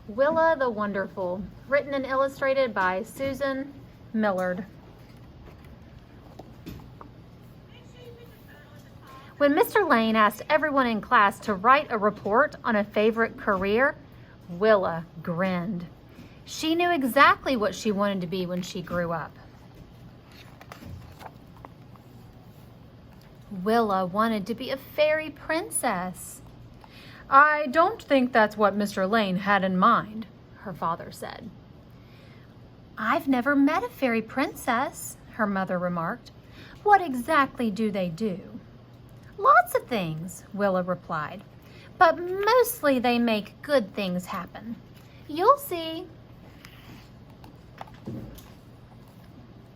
Willa the Wonderful, written and illustrated by Susan Milord. When Mr. Lane asked everyone in class to write a report on a favorite career, Willa grinned. She knew exactly what she wanted to be when she grew up. Willa wanted to be a fairy princess. "I don't think that's what Mr. Lane had in mind," her father said. "I've never met a fairy princess," her mother remarked. "What exactly do they do?" "Lots of things," Willa replied, "but mostly they make good things happen. You'll see."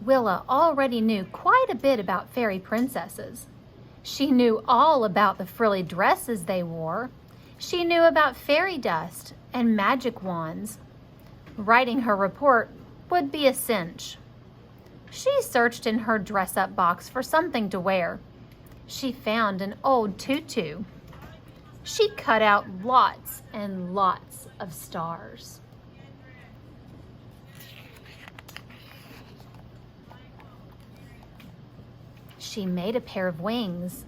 Willa already knew quite a bit about fairy princesses. She knew all about the frilly dresses they wore. She knew about fairy dust and magic wands. Writing her report would be a cinch. She searched in her dress-up box for something to wear. She found an old tutu. She cut out lots and lots of stars. She made a pair of wings.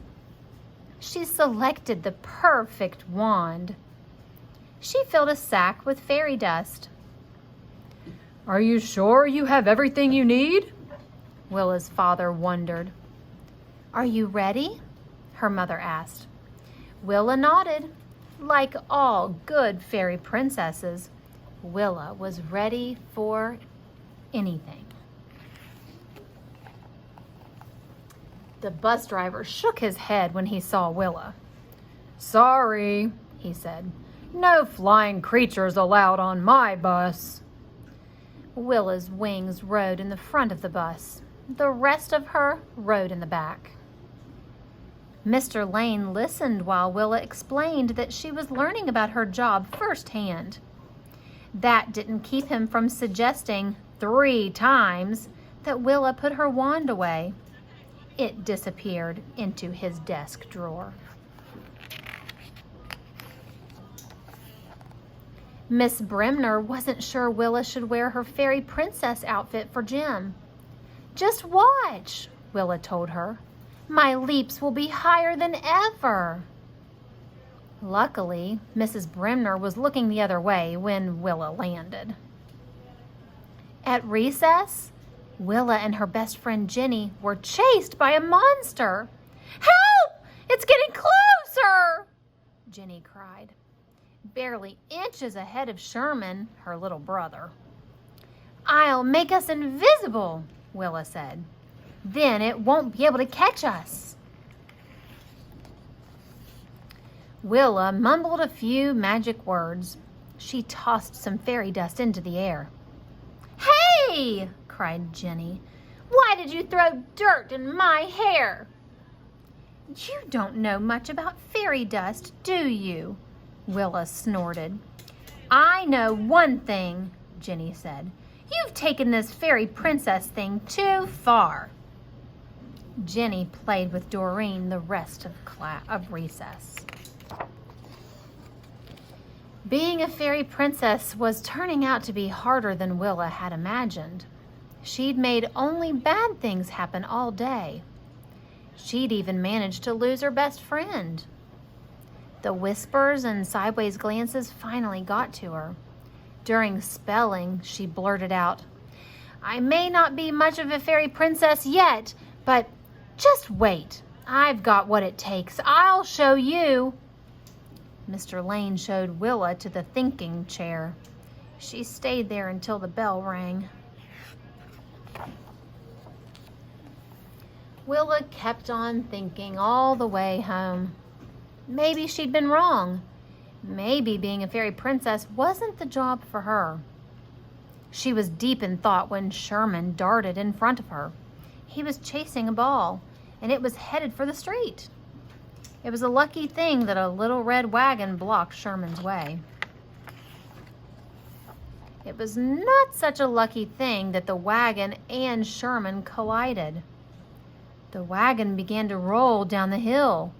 She selected the perfect wand. She filled a sack with fairy dust. "Are you sure you have everything you need?" Willa's father wondered. "Are you ready?" her mother asked. Willa nodded. Like all good fairy princesses, Willa was ready for anything. The bus driver shook his head when he saw Willa. "Sorry," he said. "No flying creatures allowed on my bus." Willa's wings rode in the front of the bus. The rest of her rode in the back. Mr. Lane listened while Willa explained that she was learning about her job firsthand. That didn't keep him from suggesting 3 times that Willa put her wand away. It disappeared into his desk drawer. Miss Bremner wasn't sure Willa should wear her fairy princess outfit for gym. "Just watch," Willa told her. "My leaps will be higher than ever." Luckily, Mrs. Bremner was looking the other way when Willa landed. At recess, Willa and her best friend Jenny were chased by a monster. "Help! It's getting closer!" Jenny cried, barely inches ahead of Sherman, her little brother. "I'll make us invisible," Willa said. "Then it won't be able to catch us." Willa mumbled a few magic words. She tossed some fairy dust into the air. "Hey!" cried Jenny. "Why did you throw dirt in my hair?" "You don't know much about fairy dust, do you?" Willa snorted. "I know one thing," Jenny said. "You've taken this fairy princess thing too far." Jenny played with Doreen the rest of recess. Being a fairy princess was turning out to be harder than Willa had imagined. She'd made only bad things happen all day. She'd even managed to lose her best friend. The whispers and sideways glances finally got to her. During spelling, she blurted out, "I may not be much of a fairy princess yet, but just wait. I've got what it takes. I'll show you." Mr. Lane showed Willa to the thinking chair. She stayed there until the bell rang. Willa kept on thinking all the way home. Maybe she'd been wrong. Maybe being a fairy princess wasn't the job for her. She was deep in thought when Sherman darted in front of her. He was chasing a ball, and it was headed for the street. It was a lucky thing that a little red wagon blocked Sherman's way. It was not such a lucky thing that the wagon and Sherman collided. The wagon began to roll down the hill.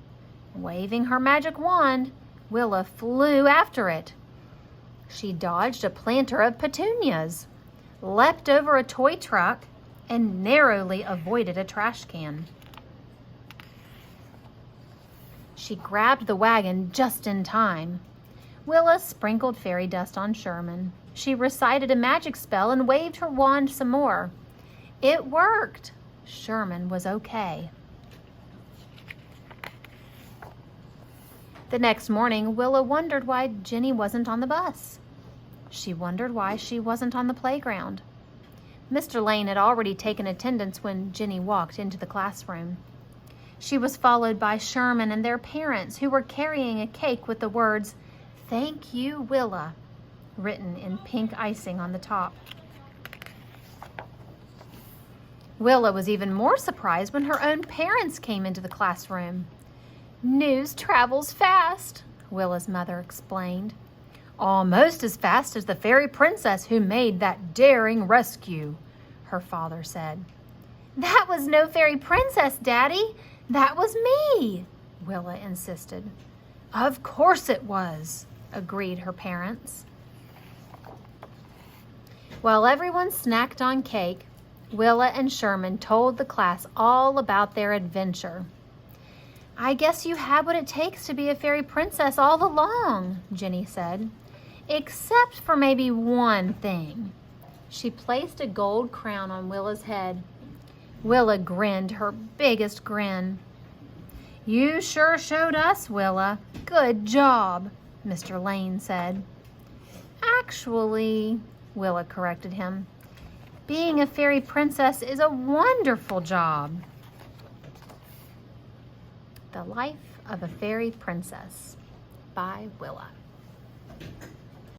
Waving her magic wand, Willa flew after it. She dodged a planter of petunias, leapt over a toy truck, and narrowly avoided a trash can. She grabbed the wagon just in time. Willa sprinkled fairy dust on Sherman. She recited a magic spell and waved her wand some more. It worked. Sherman was okay. The next morning, Willa wondered why Jenny wasn't on the bus. She wondered why she wasn't on the playground. Mr. Lane had already taken attendance when Jenny walked into the classroom. She was followed by Sherman and their parents, who were carrying a cake with the words, "Thank you, Willa," written in pink icing on the top. Willa was even more surprised when her own parents came into the classroom. "News travels fast," Willa's mother explained. "Almost as fast as the fairy princess who made that daring rescue," her father said. "That was no fairy princess, Daddy. That was me," Willa insisted. "Of course it was," agreed her parents. While everyone snacked on cake, Willa and Sherman told the class all about their adventure. "I guess you had what it takes to be a fairy princess all along," Jenny said. "Except for maybe one thing." She placed a gold crown on Willa's head. Willa grinned her biggest grin. "You sure showed us, Willa. Good job," Mr. Lane said. "Actually," Willa corrected him, "being a fairy princess is a wonderful job." The Life of a Fairy Princess by Willa.